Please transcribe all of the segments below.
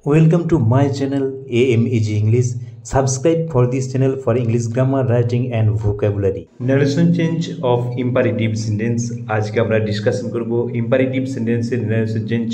Welcome to my channel AMEG English. Subscribe for this channel for English grammar, writing and vocabulary. Narration change of imperative sentence. আজকে আমরা discussion করব imperative sentence এর narration change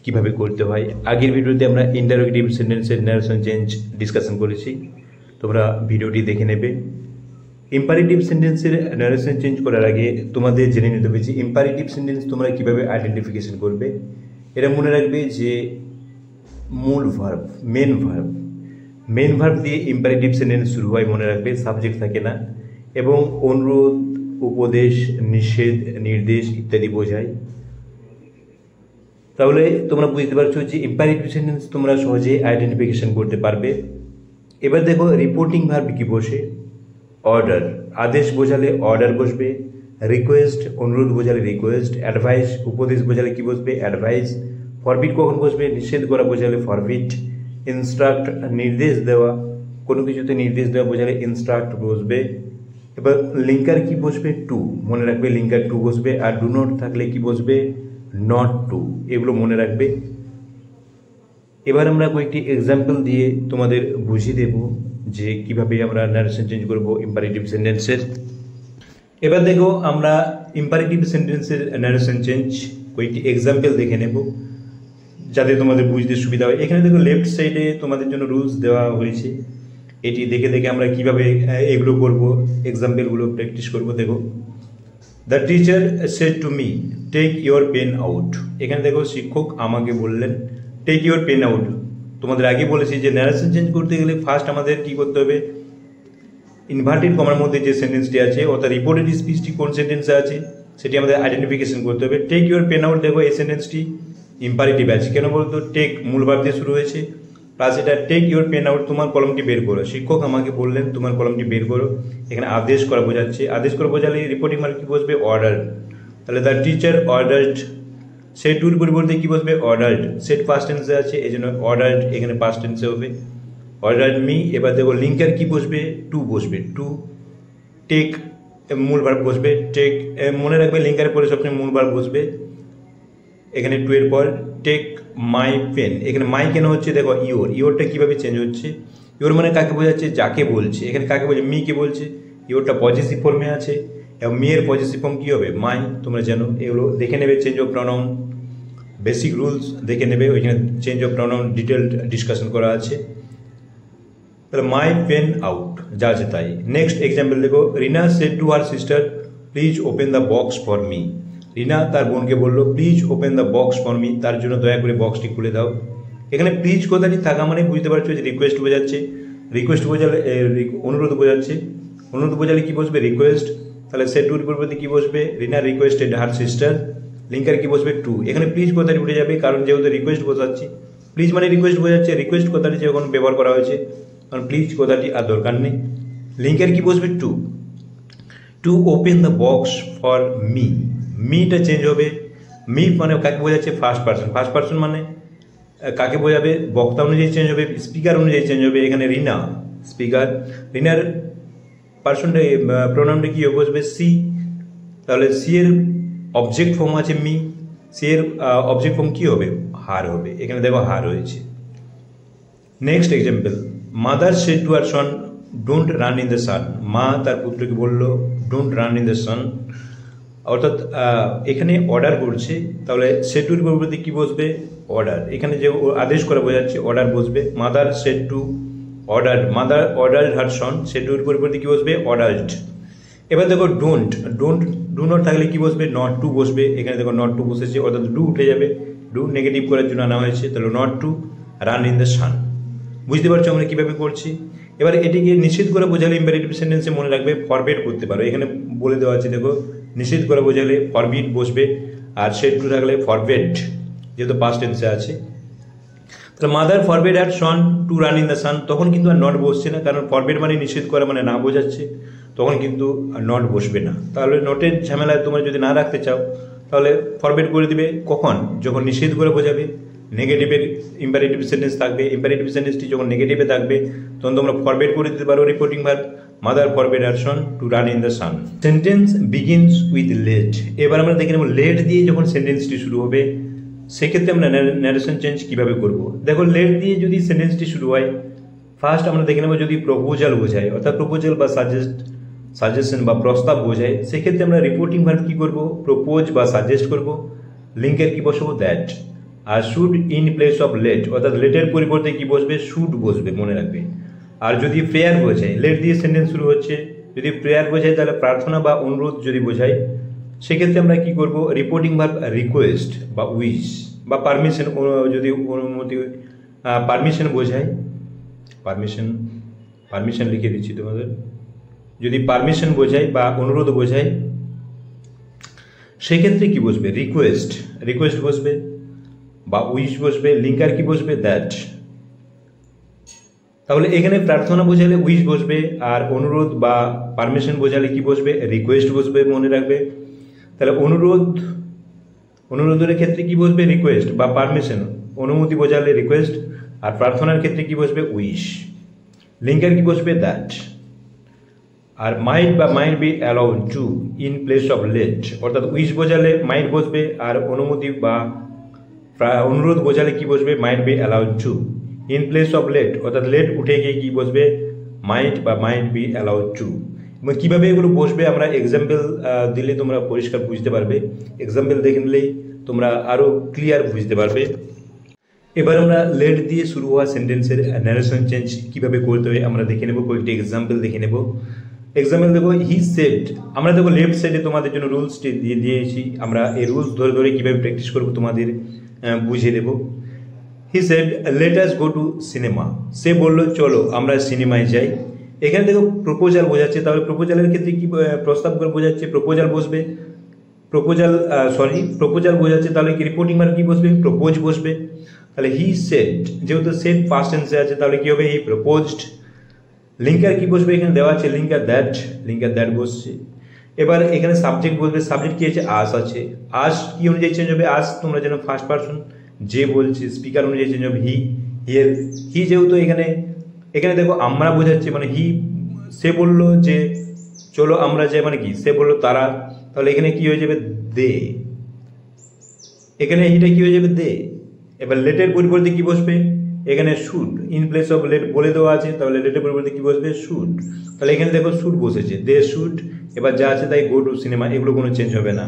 কিভাবে করতে হয়। আগের ভিডিওতে আমরা interrogative sentence এর narration change ডিসকাশন করেছি, তোমরা ভিডিওটি দেখে নেবে। imperative sentence এর narration change করার আগে তোমাদের জেনে নিতে হবে যে imperative sentence তোমরা কিভাবে আইডেন্টিফিকেশন করবে। এটা মনে রাখবে যে মূল ভার্ব মেন ভার্ব দিয়ে ইম্পারেটিভ সেন্টেন্স শুরু হয়, মনে রাখবে সাবজেক্ট থাকে না, এবং অনুরোধ, উপদেশ, নিষেধ, নির্দেশ ইত্যাদি বোঝায়। তাহলে তোমরা বুঝতে পারছো যে ইম্পারেটিভ সেন্টেন্স তোমরা সহজে আইডেন্টিফিকেশন করতে পারবে। এবার দেখো রিপোর্টিং ভার্ব কি বসে, অর্ডার, আদেশ বোঝালে অর্ডার বসবে, রিকোয়েস্ট অনুরোধ বোঝালে রিকোয়েস্ট, অ্যাডভাইস উপদেশ বোঝালে কি বসবে অ্যাডভাইস, ফরবিট কখন বসবে নিষেধ করা বোঝালে ফরবিট, ইনস্ট্রাক্ট নির্দেশ দেওয়া, কোনো কিছুতে নির্দেশ দেওয়া বোঝালে ইনস্ট্রাক্ট বসবে। এবার লিঙ্কার কি বসবে টু, মনে রাখবে লিঙ্কার টু বসবে, আর ডু নট থাকলে কি বসবে নট টু, এগুলো মনে রাখবে। এবার আমরা কয়েকটি এক্সাম্পল দিয়ে তোমাদের বুঝিয়ে দেব যে কিভাবে আমরা নারেশন চেঞ্জ করব ইম্পারেটিভ সেন্টেন্সের। এবার দেখো আমরা ইম্পারেটিভ সেন্টেন্সের নারেশন চেঞ্জ কয়েকটি এক্সাম্পল দেখে নেব যাতে তোমাদের বুঝতে সুবিধা হয়। এখানে দেখো লেফট সাইডে তোমাদের জন্য রুলস দেওয়া হয়েছে, এটি দেখে দেখে আমরা কিভাবে এগুলো করব, এক্সাম্পলগুলো প্র্যাকটিস করব। দেখো the teacher said to me take your pen out. এখানে দেখো শিক্ষক আমাকে বললেন টেক ইউর পেন আউট। তোমাদের আগে বলেছি যে ন্যারেশন চেঞ্জ করতে গেলে ফার্স্ট আমাদের কি করতে হবে, ইনভার্টেড কমার মধ্যে যে সেন্টেন্সটি আছে অর্থাৎ রিপোর্টেড স্পিচটি কোন সেন্টেন্সে আছে সেটি আমাদের আইডেন্টিফিকেশন করতে হবে। টেক ইউর পেন আউট, দেখো এই সেন্টেন্সটি ইম্পারেটিভ আছে, কেন বলতো টেক মূল ভার্ব দিয়ে শুরু হয়েছে, প্লাস এটা টেক ইউর পেন আউট, তোমার কলমটি বের করো, শিক্ষক আমাকে বললেন তোমার কলমটি বের করো, এখানে আদেশ করা বোঝাচ্ছে, আদেশ করা বোঝালে রিপোর্টিং ভার্ব কি বসবে অর্ডার, তাহলে দ্য টিচার অর্ডার্ড, সেট টুর পরিবর্তে কি বসবে অর্ডার্ড, সেট পাস্ট টেন্সে আছে এই জন্য অর্ডার্ড এখানে পাস্ট টেন্সে হবে অর্ডার্ড মি। এবার দেখো লিঙ্কার কি বসবে টু বসবে, টু টেক মূল ভার্ব বসবে, টেক মনে রাখবে লিঙ্কারের পরে সবসময় মূল ভার্ব বসবে, এখানে টু এর পর টেক মাই পেন, এখানে মাই কেন হচ্ছে দেখো ইওর, ইওরটা কিভাবে চেঞ্জ হচ্ছে, ইওর মানে কাকে বোঝাচ্ছে যাকে বলছে, এখানে কাকে বলছে মি কে বলছে, ইওরটা পজিটিভ ফর্মে আছে এবং মি এর পজিটিভ ফর্ম কি হবে মাই, তোমরা জানো এগুলো দেখে নেবে। Change of pronoun basic rules দেখে নেবে, ওইখানে change of pronoun detailed discussion করা আছে। তাহলে মাই পেন আউট যা আছে তাই। নেক্সট এক্সাম্পল দেখো Rina said to her sister please open the box for me. Rina তার বোনকে বললো please open the box for me, তার জন্য দয়া করে বক্সটি খুলে দাও। এখানে প্লিজ কথাটি থাকা মানে বুঝতে পারছো যে রিকোয়েস্ট বোঝাচ্ছে, রিকোয়েস্ট বোঝালে অনুরোধ বোঝাচ্ছে, অনুরোধ বোঝালে কি বসবে রিকোয়েস্ট, তাহলে সে টুর পরিবর্তে কি বসবে রিনা রিকোয়েস্টেড হার সিস্টার, লিঙ্কার কি বসবে টু। এখানে প্লিজ কথাটি উঠে যাবে কারণ যেহেতু রিকোয়েস্ট বোঝাচ্ছি, প্লিজ মানে রিকোয়েস্ট বোঝাচ্ছে, রিকোয়েস্ট কথাটি যখন ব্যবহার করা হয়েছে কারণ প্লিজ কথাটি আর দরকার নেই। লিঙ্কার কি বসবে to, to open the box for me, মিটা চেঞ্জ হবে, মি মানে কাকে বোঝাচ্ছে ফার্স্ট পার্সন, ফার্স্ট পার্সন মানে কাকে বোঝাবে বক্তা অনুযায়ী চেঞ্জ হবে, স্পিকার অনুযায়ী চেঞ্জ হবে, এখানে রিনা স্পিকার, রিনার পার্সনটা প্রোনাউনটা কি বসবে সি, তাহলে সি এর অবজেক্ট ফর্ম আছে মি, সি এর অবজেক্ট ফর্ম কি হবে হার হবে, এখানে দেখো হার হয়েছে। Next example mother said to her son don't run in the sun, মা তার পুত্রকে বললো don't run in the sun, অর্থাৎ এখানে অর্ডার করছে, তাহলে সেটুর পরিবর্তে কি বসবে অর্ডার, এখানে যে আদেশ করা বোঝাচ্ছে অর্ডার বসবে। Mother said to order, mother order her son, সেটুর পরিবর্তে কি বসবে অর্ডার্ড। এবার দেখো ডোন্ট, ডু নট থাকলে কি বসবে নট টু বসবে, এখানে দেখো নট টু বসেছে অর্থাৎ ডু উঠে যাবে, ডু নেগেটিভ করার জন্য আনা হয়েছে, তাহলে not to run in the সান। বুঝতে পারছো আমরা কিভাবে করছি। এবার এটিকে নিষেধ করে বোঝালে ইম্পারেটিভ সেন্টেন্সে মনে রাখবে ফরবিট করতে পারো, এখানে বলে দেওয়া আছে দেখো নিষেধ করে বোঝালে ফরবিট বসবে, আর সেড টু থাকলে ফরবেড যেহেতু পাস্ট টেন্সে আছে। তাহলে mother forbade her son to run in the sun, তখন কিন্তু আর নট বসছে না কারণ ফরবেড মানে নিষেধ করা মানে না বোঝাচ্ছে, তখন কিন্তু নট বসবে না। তাহলে নটের ঝামেলায় তোমরা যদি না রাখতে চাও তাহলে ফরবেড করে দিবে কখন, যখন নিষেধ করে বোঝাবে, নেগেটিভের ইম্পারেটিভ সেন্টেন্স থাকবে, ইম্পারেটিভ সেন্টেন্সটি যখন নেগেটিভে থাকবে তখন তোমরা ফরবেড করে দিতে পারো reporting verb mother forbade her son to run in the sun. Sentence begins with let, এবার আমরা দেখে নেব লেট দিয়ে যখন সেন্টেন্সটি শুরু হবে সেক্ষেত্রে আমরা ন্যারেশন চেঞ্জ কিভাবে করব। দেখো লেট দিয়ে যদি সেন্টেন্সটি শুরু হয়, ফার্স্ট আমরা দেখে নেব যদি প্রপোজাল বোঝায়, অর্থাৎ প্রপোজাল বা সাজেশন বা প্রস্তাব বোঝায়, সেক্ষেত্রে আমরা রিপোর্টিং ভার্ব কি করব, প্রপোজ বা সাজেস্ট করব, লিঙ্কের কি বসবো দ্যাট। আর should in place of let, অর্থাৎ লেটের পরিবর্তে কি বসবে, শুড বসবে, মনে রাখবে। আর যদি প্রেয়ার বোঝায়, লেট দিয়ে সেন্টেন্স শুরু হচ্ছে, যদি প্রেয়ার বোঝায় তাহলে প্রার্থনা বা অনুরোধ যদি বোঝায়, সেক্ষেত্রে আমরা কি করব, রিপোর্টিং ভার্ব রিকোয়েস্ট বা উইশ বা পারমিশন, যদি অনুমতি পারমিশন বোঝায়, পারমিশন লিখে দিচ্ছি তোমাদের, যদি পারমিশন বোঝায় বা অনুরোধ বোঝায়, সেক্ষেত্রে কি বসবে, রিকোয়েস্ট বসবে বা উইশ বসবে, লিঙ্কার কি বসবে দ্যাট। তাহলে এখানে প্রার্থনা বোঝালে উইশ বসবে, আর অনুরোধ বা পারমিশন বোঝালে কি বসবে, রিকোয়েস্ট বসবে, মনে রাখবে। তাহলে অনুরোধের ক্ষেত্রে কি বসবে, রিকোয়েস্ট বা পারমিশন, অনুমতি বোঝালে রিকোয়েস্ট, আর প্রার্থনার ক্ষেত্রে কি বসবে, উইশ, লিঙ্কার কি বসবে দ্যাট। আর might be allowed to in place of let, অর্থাৎ উইশ বোঝালে মাইট বসবে, আর অনুমতি বা অনুরোধ বোঝালে কি বসবে, might be allowed to in place of let, অর্থাৎ লেট উঠে গিয়ে কি বসবে, মাইট বি অ্যালাউড টু। এবং কীভাবে এগুলো বসবে আমরা এক্সাম্পল দিলে তোমরা পরিষ্কার বুঝতে পারবে, এক্সাম্পল দেখে নিলেই তোমরা আরও ক্লিয়ার বুঝতে পারবে। এবার আমরা লেট দিয়ে শুরু হওয়া সেন্টেন্সের ন্যারেশন চেঞ্জ কীভাবে করতে হয় আমরা দেখে নেব, কয়েকটি এক্সাম্পল দেখে নেব। এক্সাম্পল দেখো, হি সেড, আমরা দেখো লেফট সাইডে তোমাদের জন্য রুলসটি দিয়ে দিয়েছি, আমরা এই রুলস ধরে ধরে কীভাবে প্র্যাকটিস করবো তোমাদের বুঝিয়ে দেবো। He said let us go to cinema, সে বললো চলো আমরা সিনেমায় যাই। এখানে দেখো প্রপোজাল বোঝাচ্ছে, তাহলে প্রপোজালের ক্ষেত্রে কি প্রস্তাব করে বোঝাচ্ছে, প্রপোজাল বসবে, প্রপোজাল বোঝাচ্ছে, তাহলে কি রিপোর্টিং ভার্ব কি বসবে, প্রপোজ বসবে। তাহলে হি সেড, যেহেতু সেড ফার্স্ট টেন্সে আছে, তাহলে কি হবে, হি প্রপোজড। লিঙ্কার কি বসবে, এখানে দেওয়া আছে লিঙ্কার দ্যাট বসছে। এবার এখানে সাবজেক্ট বসবে, সাবজেক্ট কি আছে, আস আছে, আস কি অনুযায়ী চেঞ্জ হবে, আস তোমরা যেন ফার্স্ট পারসন যে বলছে, স্পিকার অনুযায়ী চেঞ্জ হবে হি। হি যেহেতু এখানে দেখো আমরা বোঝাচ্ছে, মানে সে বললো যে চলো আমরা যাই, মানে কি সে বললো তারা, তাহলে এখানে কি হয়ে যাবে, দে, এখানে হিটা কি হয়ে যাবে, দে। এবার লেটের পরিবর্তে কি বসবে, এখানে should in place of let বলে দেওয়া আছে, তাহলে লেটের পরিবর্তে কি বসবে, শুড। তাহলে এখানে দেখো শুড বসেছে, দে শুড। এবার যা আছে তাই গো টু সিনেমা, এগুলো কোনো চেঞ্জ হবে না।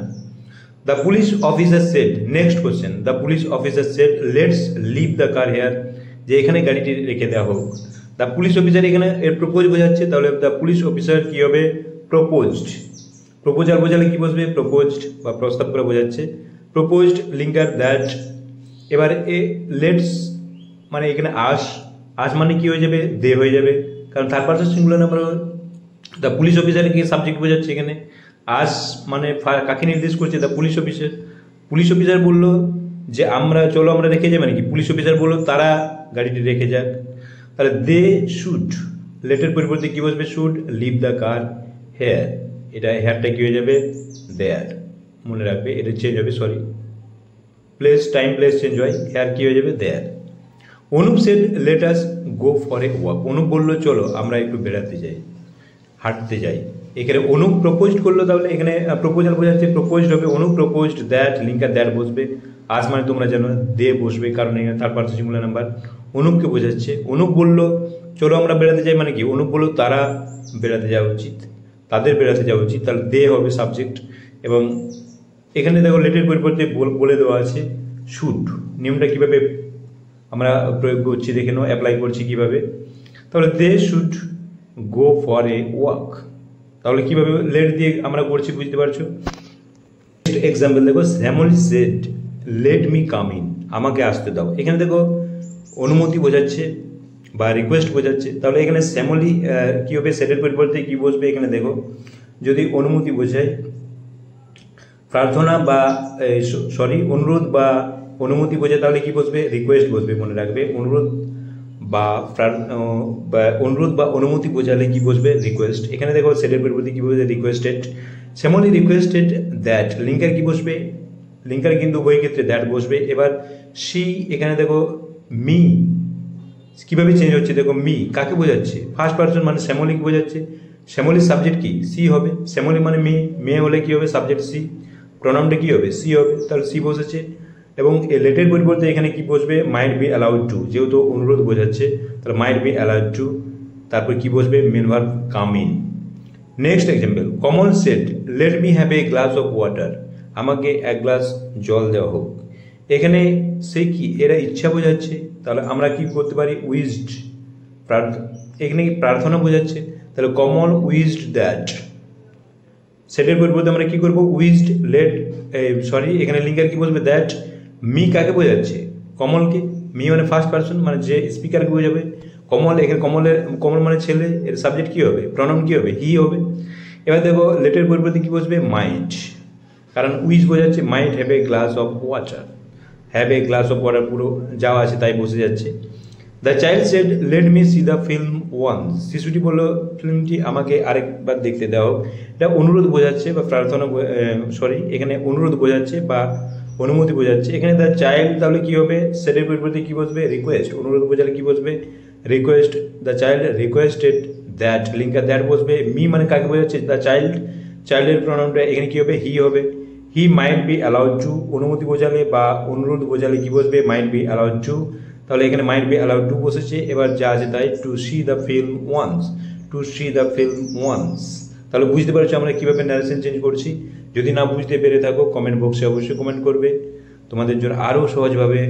The police officer said, next question, the police officer said let's leave the car here, যে এখানে গাড়িটি রেখে দেওয়া হোক। দ্য পুলিশ অফিসার এখানে এর প্রপোজ বোঝাচ্ছে, তাহলে দ্য পুলিশ অফিসার কি হবে, প্রপোজড। প্রপোজাল বোঝালে কি বসবে, প্রপোজড বা প্রস্তাব করে বোঝাচ্ছে, প্রপোজড, লিঙ্কার দ্যাট। এবার লেটস মানে এখানে আস মানে কি হয়ে যাবে, দে হয়ে যাবে, কারণ third person singular number. The police officer কি সাবজেক্ট বোঝাচ্ছে, এখানে আস মানে কাকে নির্দেশ করছে, the police officer. Police officer বললো যে চলো আমরা রেখে যাই, মানে কি পুলিশ অফিসার বললো তারা গাড়িটি রেখে যাক। তাহলে দে শুড, লেটের পরিবর্তে কি বসবে, should, leave the car here, এটা হেয়ারটা কি হয়ে যাবে, দেয়ার, মনে রাখবে, এটা চেঞ্জ হবে, টাইম প্লেস চেঞ্জ হয়, হেয়ার কি হয়ে যাবে, there. Anup said let us go for a walk, Anup বললো চলো আমরা একটু বেড়াতে যাই, হাঁটতে যাই। এখানে অনুপ প্রপোজড করলো, তাহলে এখানে প্রপোজাল বোঝাচ্ছে, প্রপোজড হবে, Anup proposed that, linker that বসবে। আজ মানে তোমরা জানো দে বসবে, কারণ এখানে থার্ড পারসন সিঙ্গুলার নাম্বার, অনুপকে বোঝাচ্ছে। অনুপ বললো চলো আমরা বেড়াতে যাই, মানে কি অনুপ বললো তারা বেড়াতে যাওয়া উচিত, তাদের বেড়াতে যাওয়া উচিত, তাহলে দে হবে সাবজেক্ট। এবং এখানে দেখো লেটের পরিবর্তে বলে দেওয়া আছে শুড। নিয়মটা কিভাবে আমরা প্রয়োগ করছি দেখে নাও, অ্যাপ্লাই করছি কিভাবে। তাহলে they should go for a walk, তাহলে কিভাবে লেট দিয়ে আমরা করছি বুঝতে পারছো। এক্সাম্পল দেখো, Shyamali said let me come in, আমাকে আসতে দাও। এখানে দেখো অনুমতি বোঝাচ্ছে বা রিকোয়েস্ট বোঝাচ্ছে, তাহলে এখানে শ্যামলী কি হবে, সেটের পরিবর্তে কি বসবে, এখানে দেখো যদি অনুমতি বোঝায়, প্রার্থনা বা অনুরোধ বা অনুমতি বোঝায়, তাহলে কি বসবে, রিকোয়েস্ট বসবে, মনে রাখবে। অনুরোধ বা অনুমতি বোঝালে কি বসবে, রিকোয়েস্ট। এখানে দেখো সেটের পরিবর্তে কি বসবে, requested. Shyamali requested that, linker কি বসবে, লিঙ্কার কিন্তু উভয় ক্ষেত্রে দ্যাট বসবে। এবার এখানে দেখো মি কিভাবে চেঞ্জ হচ্ছে, দেখো মি কাকে বোঝাচ্ছে, ফার্স্ট পারসন মানে শ্যামলীকে বোঝাচ্ছে, শ্যামলীর সাবজেক্ট কি, সি হবে, শ্যামলী মানে মেয়ে হলে কি হবে, সাবজেক্ট সি, প্রনাউনটা কি হবে, সি হবে, তাহলে সি বসেছে। এবং লেটের পরিবর্তে এখানে কি বসবে, মাইট বি অ্যালাউড টু, যেহেতু অনুরোধ বোঝাচ্ছে তাহলে মাইট বি অ্যালাউড টু, তারপর কি বসবে, main verb come in. Next example, Kamal said let me have a glass of water, আমাকে এক গ্লাস জল দেওয়া হোক। এখানে সে কি, এরা ইচ্ছা বোঝাচ্ছে, তাহলে আমরা কি করতে পারি, উইজড, এখানে কি প্রার্থনা বোঝাচ্ছে, তাহলে কমল উইজড দ্যাট। সেটের পরিবর্তে আমরা কি করবো, উইজড লেট, সরি এখানে লিঙ্গার কি বসবে, দ্যাট। মি কাকে বোঝাচ্ছে, কমলকে, মি মানে ফার্স্ট পার্সন, মানে যে স্পিকারকে বোঝাবে। কমল, এখানে কমল মানে ছেলে, এর সাবজেক্ট কি হবে, প্রনাউন কি হবে, হি হবে। এবার দেখো লেটের পরিবর্তে কি বসবে, মাইট, কারণ উইজ বোঝাচ্ছে might have a glass of water, have a glass of water পুরো যাওয়া আছে তাই বসে যাচ্ছে। The child said let me see the film once, শিশুটি বললো ফিল্মটি আমাকে আরেকবার দেখতে দাও। এটা অনুরোধ বোঝাচ্ছে বা প্রার্থনা, সরি এখানে অনুরোধ বোঝাচ্ছে বা অনুমতি বোঝাচ্ছে। এখানে দ্য চাইল্ড তাহলে কি হবে, সেটের পরিবর্তে কি বসবে, রিকোয়েস্ট, অনুরোধ বোঝালে কি বসবে, request. The child requested that, linker that বসবে। মি মানে কাকে বোঝাচ্ছে, দ্য চাইল্ড, চাইল্ডের প্রনাউনটা এখানে কি হবে, হি হবে। হি মাইট বি অ্যালাউড টু, অনুমতি বোঝালে বা অনুরোধ বোঝালে কি বসবে, মাইট বি অ্যালাউড টু, তাহলে এখানে মাইট বি অ্যালাউড টু বসেছে। এবার যা আছে তাই, to see the film once, to see the film once. তাহলে বুঝতে পারছো আমরা কীভাবে ন্যারেশন চেঞ্জ করছি। যদি না বুঝতে পেরে থাকো কমেন্ট বক্সে অবশ্যই কমেন্ট করবে, তোমাদের জন্য আরও সহজভাবে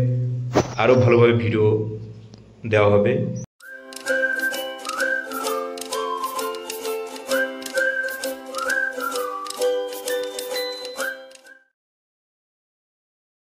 আরও ভালোভাবে ভিডিও দেওয়া হবে।